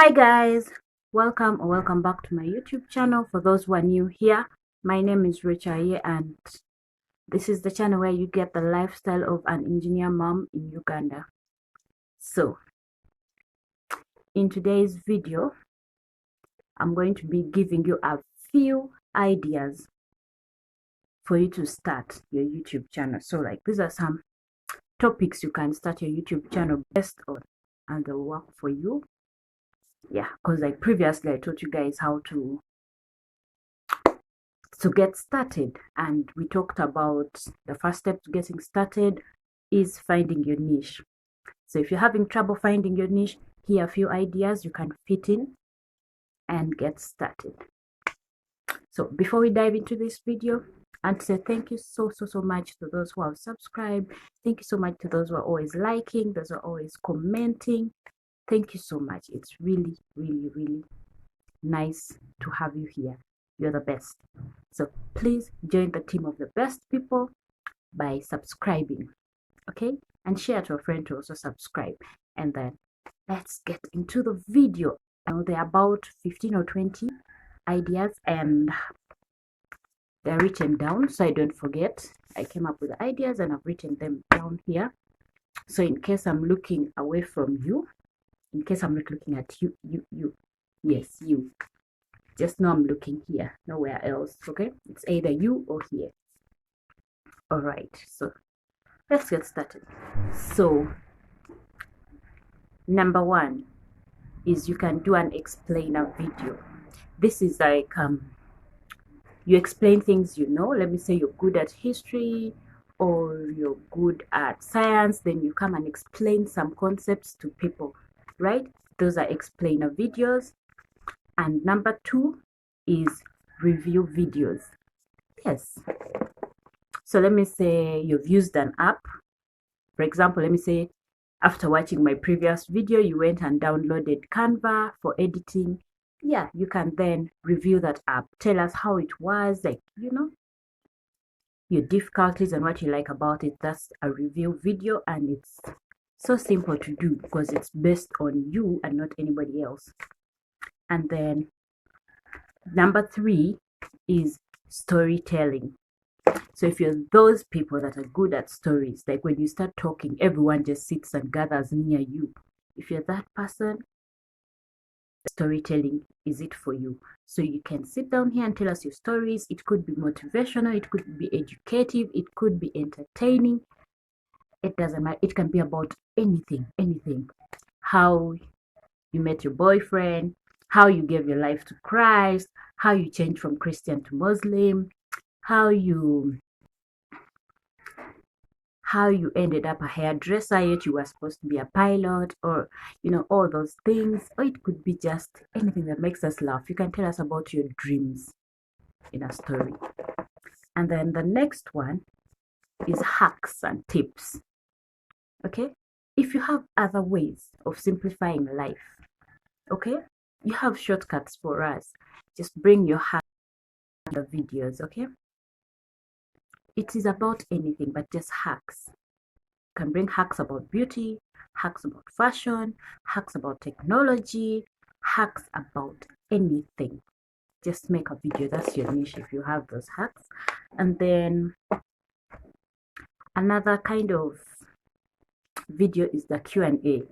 Hi guys, welcome back to my YouTube channel. For those who are new here, my name is Racheal Aye, and this is the channel where you get the lifestyle of an engineer mom in Uganda. So in today's video, I'm going to be giving you a few ideas for you to start your YouTube channel. So like these are some topics you can start your YouTube channel based on, and they'll work for you. Yeah, because like previously I taught you guys how to get started, and we talked about the first step to getting started is finding your niche. So if you're having trouble finding your niche, here are a few ideas you can fit in and get started. So before we dive into this video, and say thank you so much to those who have subscribed. Thank you so much to those who are always liking, those who are always commenting. Thank you so much. It's really nice to have you here. You're the best. So please join the team of the best people by subscribing, okay? And share to a friend to also subscribe. And then let's get into the video. Now there are about 15 or 20 ideas, and they're written down so I don't forget. I came up with the ideas and I've written them down here. So in case I'm looking away from you, in case I'm not looking at you, yes, you, just know I'm looking here, nowhere else. Okay, it's either you or here. All right, so let's get started. So number one is you can do an explainer video. This is like you explain things you know. Let me say you're good at history or you're good at science, then you come and explain some concepts to people, right? Those are explainer videos. And number two is review videos. Yes. So let me say you've used an app. For example, let me say after watching my previous video, you went and downloaded Canva for editing. Yeah, you can then review that app. Tell us how it was, like, you know, your difficulties and what you like about it. That's a review video, and it's so simple to do because it's based on you and not anybody else. And then number three is storytelling. So if you're those people that are good at stories, like when you start talking, everyone just sits and gathers near you. If you're that person, storytelling is it for you. So you can sit down here and tell us your stories. It could be motivational, it could be educative, it could be entertaining. It doesn't matter. It can be about anything. How you met your boyfriend, how you gave your life to Christ, how you changed from Christian to Muslim, how you ended up a hairdresser yet you were supposed to be a pilot, or you know, all those things. Or it could be just anything that makes us laugh. You can tell us about your dreams in a story. And then the next one is hacks and tips. Okay, if you have other ways of simplifying life, okay, you have shortcuts for us, just bring your hacks in the videos. Okay, it is about anything, but just hacks. You can bring hacks about beauty, hacks about fashion, hacks about technology, hacks about anything. Just make a video. That's your niche if you have those hacks. And then another kind of video is the Q&A,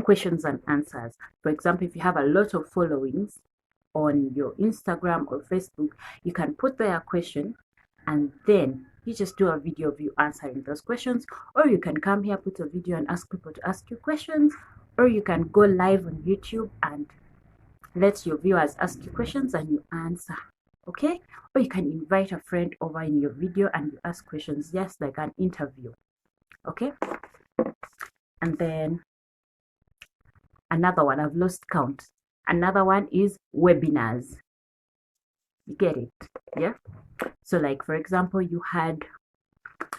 questions and answers. For example, if you have a lot of followings on your Instagram or Facebook, you can put there a question and then you just do a video of you answering those questions. Or you can come here, put a video and ask people to ask you questions. Or you can go live on YouTube and let your viewers ask you questions and you answer. Okay? Or you can invite a friend over in your video and you ask questions, just like an interview. Okay? And then another one, I've lost count. Another one is webinars. You get it? Yeah? So like, for example, you had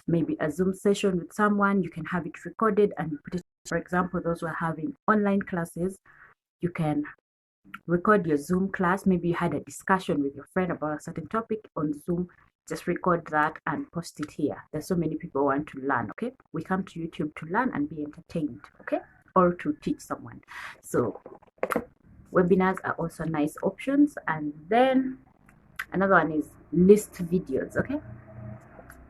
maybe a Zoom session with someone, you can have it recorded and you put it. For example, those who are having online classes, you can record your Zoom class. Maybe you had a discussion with your friend about a certain topic on Zoom. Just record that and post it here. There's so many people who want to learn. Okay, we come to YouTube to learn and be entertained. Okay, or to teach someone. So Webinars are also nice options. And then another one is list videos. Okay,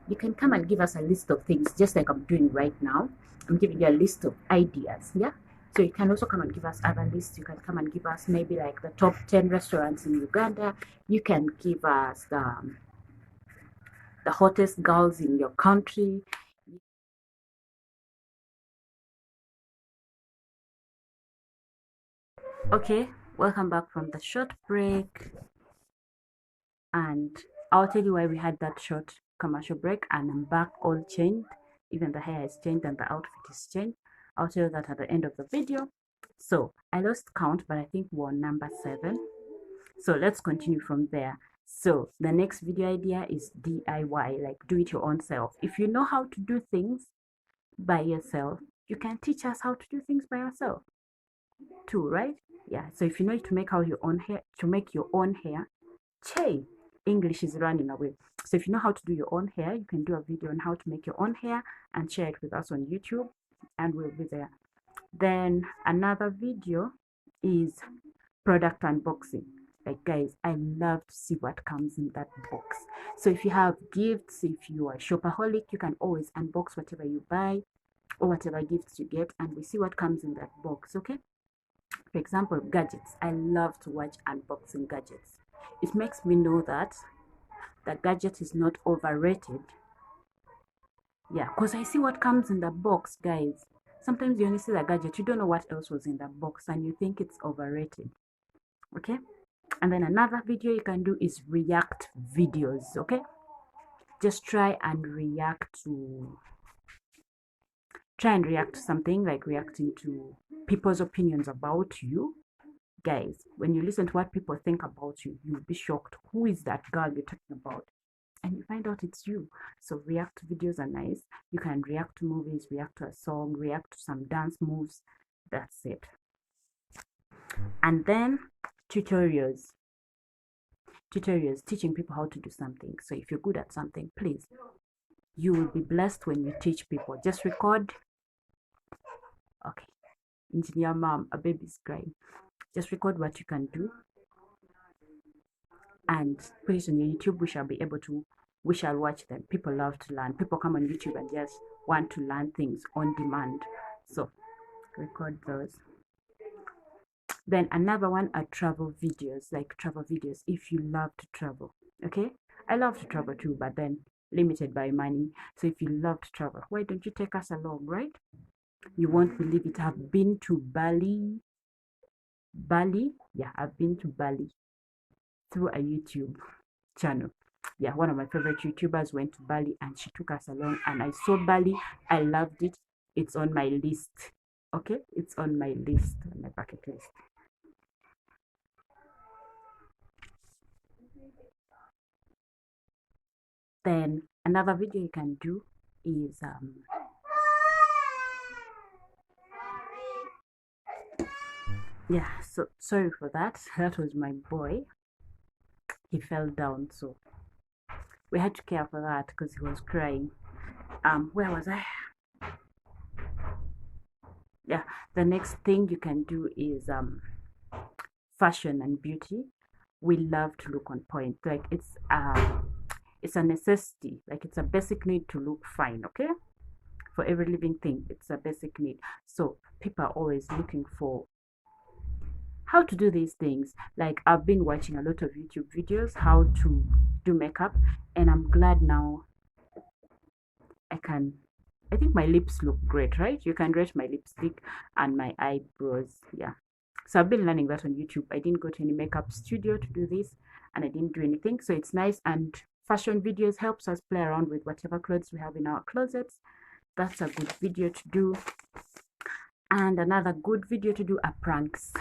you can come and give us a list of things, just like I'm doing right now. I'm giving you a list of ideas. Yeah, so you can also come and give us other lists. You can come and give us maybe like the top 10 restaurants in Uganda. You can give us the hottest girls in your country. Okay, welcome back from the short break, and I'll tell you why we had that short commercial break. And I'm back, all changed. Even the hair is changed and the outfit is changed. I'll tell you that at the end of the video. So I lost count, but I think we're on number 7. So let's continue from there. So the next video idea is DIY, like do it your own self. If you know how to do things by yourself, you can teach us how to do things by yourself too, right? Yeah, so if you know to make your own hair, Che, English is running away. So if you know how to do your own hair, you can do a video on how to make your own hair and share it with us on YouTube, and we'll be there. Then another video is product unboxing. Like, guys, I love to see what comes in that box. So if you have gifts, if you are a shopaholic, you can always unbox whatever you buy or whatever gifts you get, and we see what comes in that box. Okay, for example, gadgets. I love to watch unboxing gadgets. It makes me know that the gadget is not overrated. Yeah, because I see what comes in the box, guys. Sometimes you only see the gadget, you don't know what else was in the box, and you think it's overrated. Okay, and then another video you can do is react videos. Okay, just try and react to something, like reacting to people's opinions about you. Guys, when you listen to what people think about you, you'll be shocked. Who is that girl you're talking about? And you find out it's you. So react videos are nice. You can react to movies, react to a song, react to some dance moves. That's it. And then tutorials, teaching people how to do something. So if you're good at something, please, you will be blessed when you teach people. Just record. Okay, engineer mom, a baby's crying. Just record what you can do and put it on your YouTube. We shall watch them. People love to learn. People come on YouTube and just want to learn things on demand. So record those. Then another one are travel videos, like travel videos if you love to travel. Okay, I love to travel too, but then limited by money. So if you love to travel, why don't you take us along, right? You won't believe it. I've been to Bali. Yeah, I've been to Bali through a YouTube channel. Yeah, one of my favorite YouTubers went to Bali and she took us along, and I saw Bali. I loved it. It's on my list. Okay, it's on my list, on my bucket list. Then another video you can do is yeah, so sorry for that. That was my boy. He fell down, so we had to care for that because he was crying. Where was I? Yeah, the next thing you can do is fashion and beauty. We love to look on point. Like it's a necessity. Like it's a basic need to look fine. Okay, for every living thing, it's a basic need. So people are always looking for how to do these things. Like I've been watching a lot of YouTube videos how to do makeup, and I'm glad now I think my lips look great, right? You can rate my lipstick and my eyebrows. Yeah, so I've been learning that on YouTube. I didn't go to any makeup studio to do this, and I didn't do anything, so it's nice. And fashion videos helps us play around with whatever clothes we have in our closets. That's a good video to do. And another good video to do are pranks.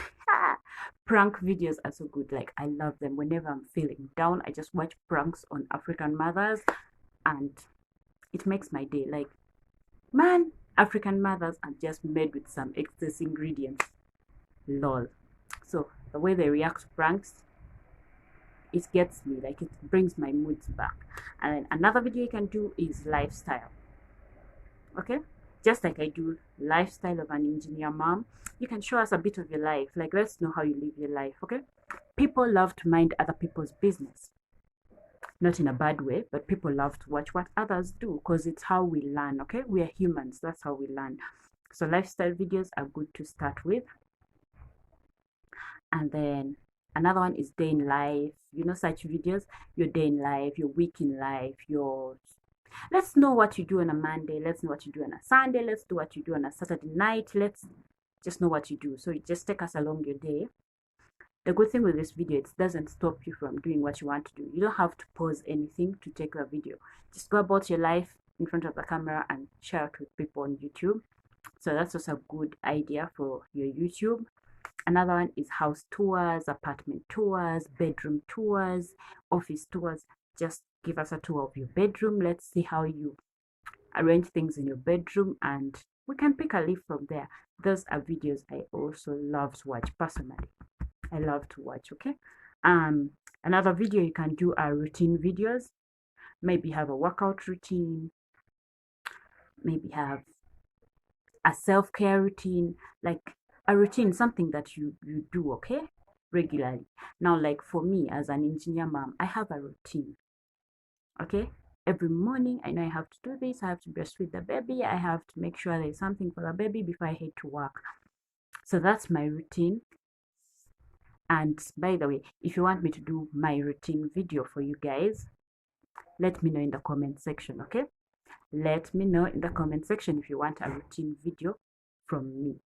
Prank videos are so good. Like I love them. Whenever I'm feeling down, I just watch pranks on African mothers, and it makes my day. Like, man, African mothers are just made with some excess ingredients. Lol. So the way they react to pranks, it gets me. Like it brings my moods back. And then another video you can do is lifestyle. Okay, just like I do lifestyle of an engineer mom. You can show us a bit of your life, like let's know how you live your life. Okay, people love to mind other people's business, not in a bad way, but people love to watch what others do because it's how we learn. Okay, we are humans, that's how we learn. So lifestyle videos are good to start with. And then another one is day in life. You know, such videos, your day in life, your week in life, your let's know what you do on a Monday, let's know what you do on a Sunday, let's do what you do on a Saturday night, let's just know what you do. So you just take us along your day. The good thing with this video, it doesn't stop you from doing what you want to do. You don't have to pause anything to take the video. Just go about your life in front of the camera and share it with people on YouTube. So that's also a good idea for your YouTube. Another one is house tours, apartment tours, bedroom tours, office tours. Just give us a tour of your bedroom. Let's see how you arrange things in your bedroom, and we can pick a leaf from there. Those are videos I also love to watch personally. I love to watch. Okay. Another video you can do are routine videos. Maybe have a workout routine, maybe have a self-care routine, like a routine, something that you do, okay, regularly. Now, like for me as an engineer mom, I have a routine. Okay, every morning I know I have to do this. I have to breastfeed the baby, I have to make sure there's something for the baby before I head to work. So that's my routine. And by the way, if you want me to do my routine video for you guys, let me know in the comment section. Okay, let me know in the comment section if you want a routine video from me.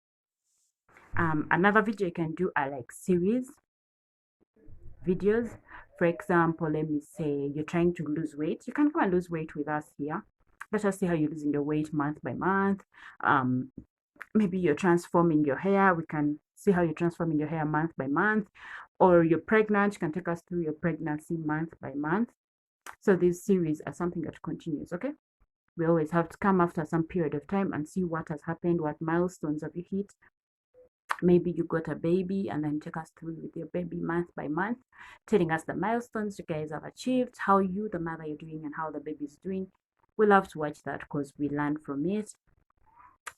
Another video you can do are like series videos. For example, let me say you're trying to lose weight. You can come and lose weight with us here. Let us see how you're losing your weight month by month. Maybe you're transforming your hair. We can see how you're transforming your hair month by month. Or you're pregnant. You can take us through your pregnancy month by month. So these series are something that continues. Okay, we always have to come after some period of time and see what has happened, what milestones have you hit. Maybe you got a baby and then take us through with your baby month by month, telling us the milestones you guys have achieved, how you, the mother, you're doing, and how the baby is doing. We love to watch that because we learn from it.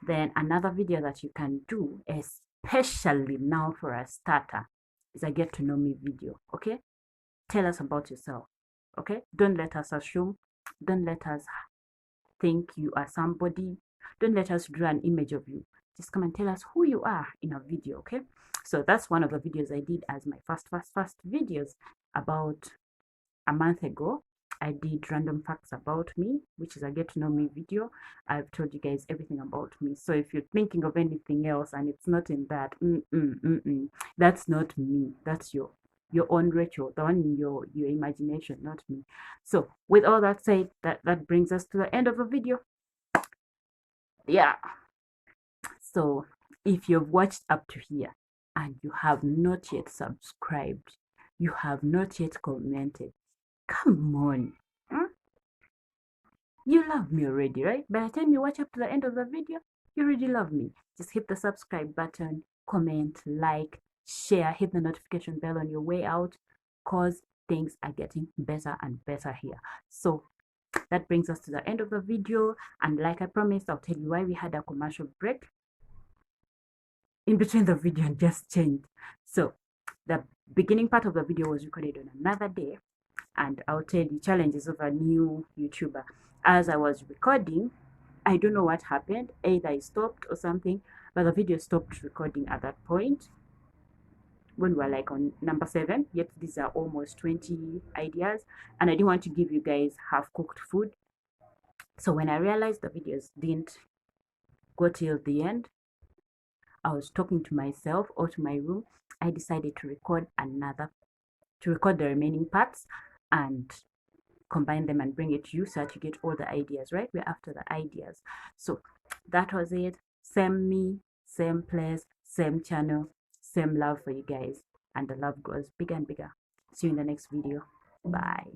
Then another video that you can do, especially now for a starter, is a get to know me video. Okay, tell us about yourself. Okay, don't let us assume, don't let us think you are somebody, don't let us draw an image of you. Just come and tell us who you are in a video. Okay, so that's one of the videos I did as my first videos about a month ago. I did random facts about me, which is a get to know me video. I've told you guys everything about me. So if you're thinking of anything else and it's not in that, that's not me. That's your own Racheal, the one in your imagination, not me. So with all that said, that brings us to the end of the video. Yeah. So if you've watched up to here and you have not yet subscribed, you have not yet commented, come on. You love me already, right? By the time you watch up to the end of the video, you already love me. Just hit the subscribe button, comment, like, share, hit the notification bell on your way out, because things are getting better and better here. So that brings us to the end of the video. And like I promised, I'll tell you why we had a commercial break in between the video and just changed. So the beginning part of the video was recorded on another day, and I'll tell you challenges of a new YouTuber. As I was recording, I don't know what happened, either I stopped or something, but the video stopped recording at that point when we're like on number 7, yet these are almost 20 ideas, and I didn't want to give you guys half-cooked food. So when I realized the videos didn't go till the end, I was talking to myself or to my room. I decided to record the remaining parts and combine them and bring it to you so that you get all the ideas, right? We're after the ideas. So that was it. Same me, same place, same channel, same love for you guys. And the love grows bigger and bigger. See you in the next video. Bye.